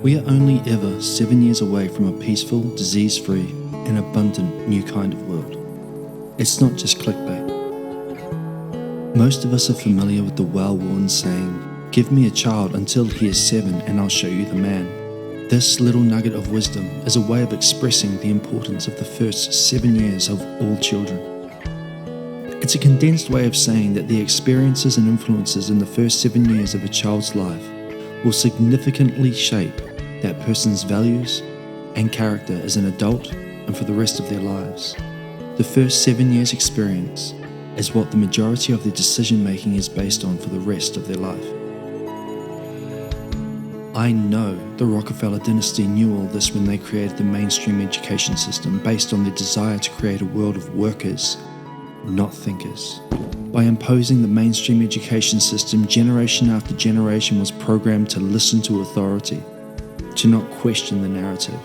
We are only ever 7 years away from a peaceful, disease-free, and abundant new kind of world. It's not just clickbait. Most of us are familiar with the well-worn saying, "Give me a child until he is 7 and I'll show you the man." This little nugget of wisdom is a way of expressing the importance of the first 7 years of all children. It's a condensed way of saying that the experiences and influences in the first 7 years of a child's life will significantly shape that person's values and character as an adult and for the rest of their lives. The first 7 years experience is what the majority of their decision making is based on for the rest of their life. I know the Rockefeller dynasty knew all this when they created the mainstream education system based on their desire to create a world of workers, not thinkers. By imposing the mainstream education system, generation after generation was programmed to listen to authority, to not question the narrative,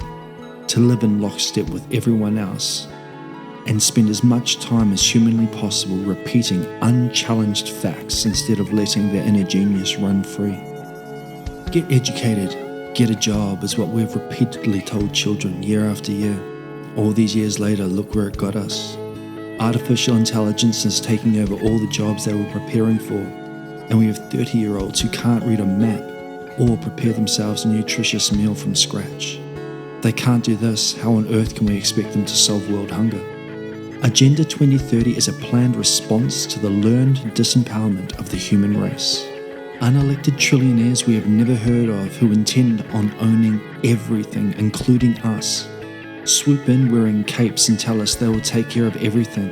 to live in lockstep with everyone else, and spend as much time as humanly possible repeating unchallenged facts instead of letting their inner genius run free. Get educated, get a job is what we've repeatedly told children year after year. All these years later, look where it got us. Artificial intelligence is taking over all the jobs they were preparing for, and we have 30-year-olds who can't read a map or prepare themselves a nutritious meal from scratch. They can't do this, how on earth can we expect them to solve world hunger? Agenda 2030 is a planned response to the learned disempowerment of the human race. Unelected trillionaires we have never heard of who intend on owning everything, including us, swoop in wearing capes and tell us they will take care of everything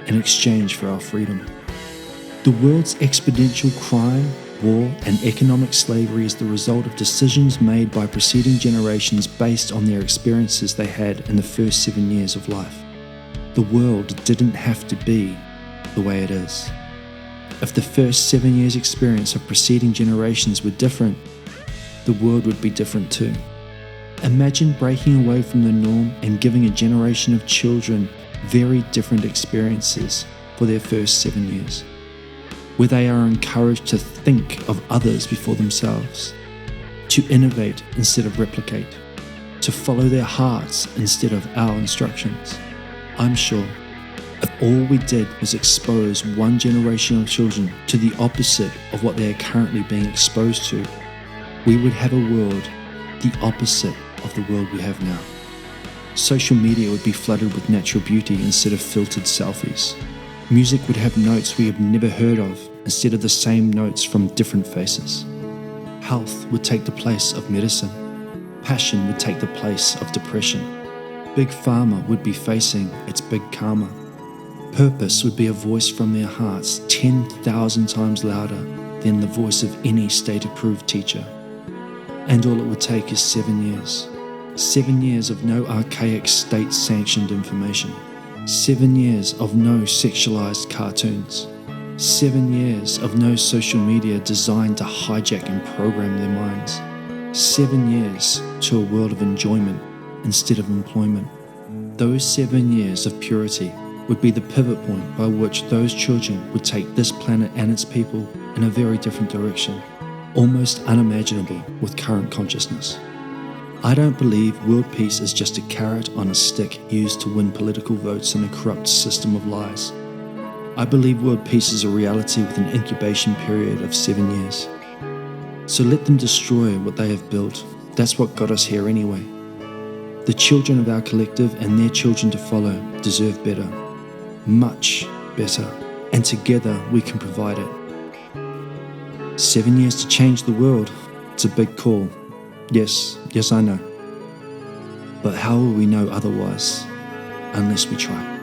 in exchange for our freedom. The world's exponential crime, war, and economic slavery is the result of decisions made by preceding generations based on their experiences they had in the first 7 years of life. The world didn't have to be the way it is. If the first 7 years' experience of preceding generations were different, the world would be different too. Imagine breaking away from the norm and giving a generation of children very different experiences for their first 7 years, where they are encouraged to think of others before themselves, to innovate instead of replicate, to follow their hearts instead of our instructions. I'm sure if all we did was expose one generation of children to the opposite of what they are currently being exposed to, we would have a world the opposite of the world we have now. Social media would be flooded with natural beauty instead of filtered selfies. Music would have notes we have never heard of instead of the same notes from different faces. Health would take the place of medicine. Passion would take the place of depression. Big Pharma would be facing its big karma. Purpose would be a voice from their hearts 10,000 times louder than the voice of any state-approved teacher. And all it would take is 7 years. 7 years of no archaic state-sanctioned information. 7 years of no sexualized cartoons. 7 years of no social media designed to hijack and program their minds. 7 years to a world of enjoyment instead of employment. Those 7 years of purity would be the pivot point by which those children would take this planet and its people in a very different direction, almost unimaginable with current consciousness. I don't believe world peace is just a carrot on a stick used to win political votes in a corrupt system of lies. I believe world peace is a reality with an incubation period of 7 years. So let them destroy what they have built. That's what got us here anyway. The children of our collective and their children to follow deserve better, much better, and together we can provide it. 7 years to change the world, it's a big call. Yes, I know. But how will we know otherwise unless we try?